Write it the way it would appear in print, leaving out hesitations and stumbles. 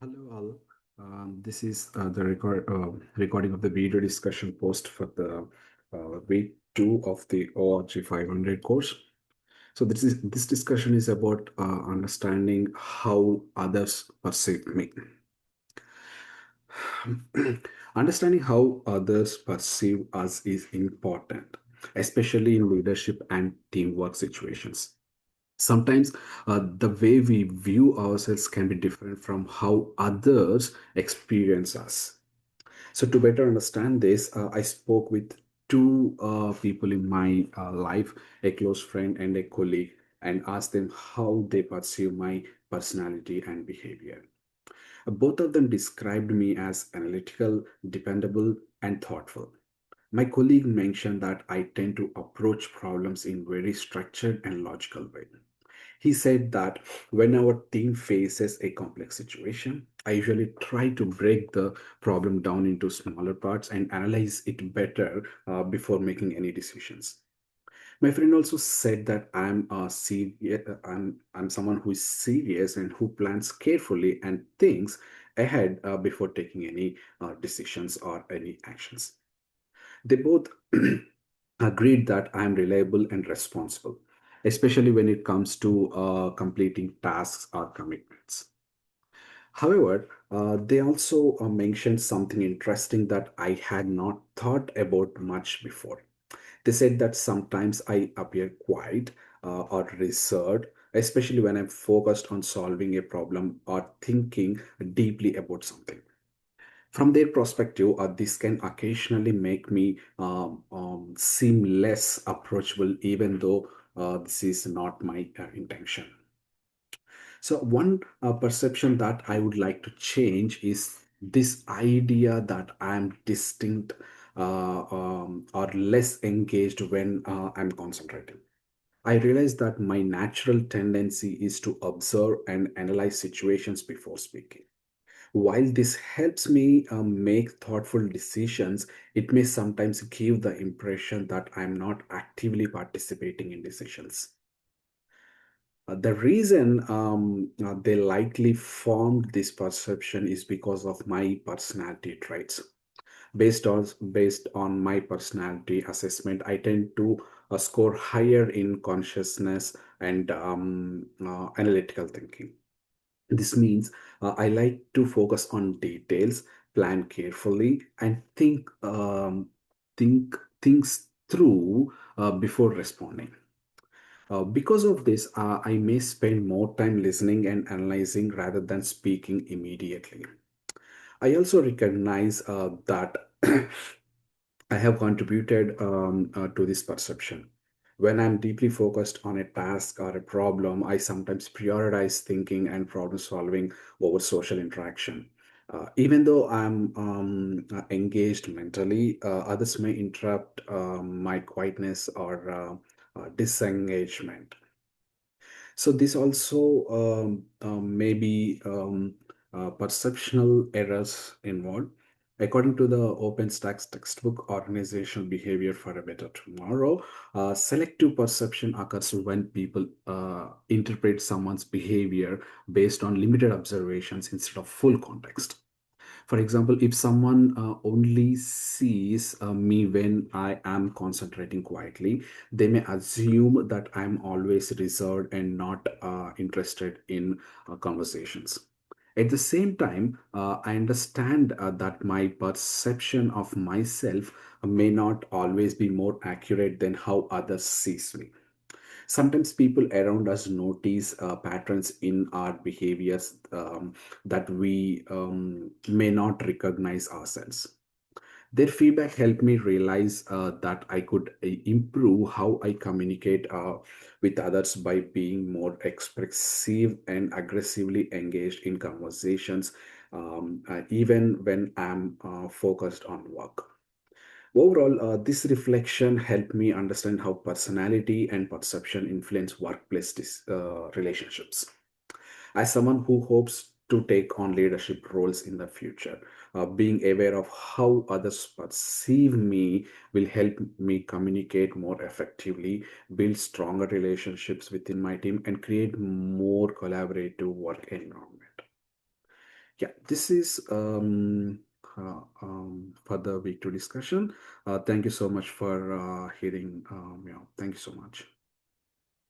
Hello all. This is the recording of the video discussion post for the week two of the ORG500 course. So this discussion is about understanding how others perceive me. Understanding how others perceive us is important, especially in leadership and teamwork situations. Sometimes the way we view ourselves can be different from how others experience us. So, to better understand this, I spoke with two people in my life, a close friend and a colleague, and asked them how they perceive my personality and behavior. Both of them described me as analytical, dependable, and thoughtful. My colleague mentioned that I tend to approach problems in very structured and logical way. He said that when our team faces a complex situation, I usually try to break the problem down into smaller parts and analyze it better before making any decisions. My friend also said that I'm someone who is serious and who plans carefully and thinks ahead before taking any decisions or any actions. They both agreed that I am reliable and responsible, especially when it comes to completing tasks or commitments. However, they also mentioned something interesting that I had not thought about much before. They said that sometimes I appear quiet or reserved, especially when I'm focused on solving a problem or thinking deeply about something. From their perspective, this can occasionally make me seem less approachable, even though this is not my intention. So, one perception that I would like to change is this idea that I'm distinct or less engaged when I'm concentrating. I realize that my natural tendency is to observe and analyze situations before speaking. While this helps me make thoughtful decisions, it may sometimes give the impression that I'm not actively participating in decisions. The reason they likely formed this perception is because of my personality traits. Based on my personality assessment, I tend to score higher in consciousness and analytical thinking. This means I like to focus on details, plan carefully, and think things through before responding. Because of this, I may spend more time listening and analyzing rather than speaking immediately. I also recognize that I have contributed to this perception. When I'm deeply focused on a task or a problem, I sometimes prioritize thinking and problem solving over social interaction. Even though I'm engaged mentally, others may interrupt my quietness or disengagement. So this also may be perceptional errors involved. According to the OpenStack's textbook, Organizational Behavior for a Better Tomorrow, selective perception occurs when people interpret someone's behavior based on limited observations instead of full context. For example, if someone only sees me when I am concentrating quietly, they may assume that I'm always reserved and not interested in conversations. At the same time, I understand that my perception of myself may not always be more accurate than how others sees me. Sometimes people around us notice patterns in our behaviors that we may not recognize ourselves. Their feedback helped me realize that I could improve how I communicate with others by being more expressive and aggressively engaged in conversations, even when I'm focused on work. Overall, this reflection helped me understand how personality and perception influence workplace relationships. As someone who hopes to take on leadership roles in the future, being aware of how others perceive me will help me communicate more effectively, build stronger relationships within my team, and create more collaborative work environment. Yeah, this is for the week two discussion. Thank you so much for hearing. Thank you so much.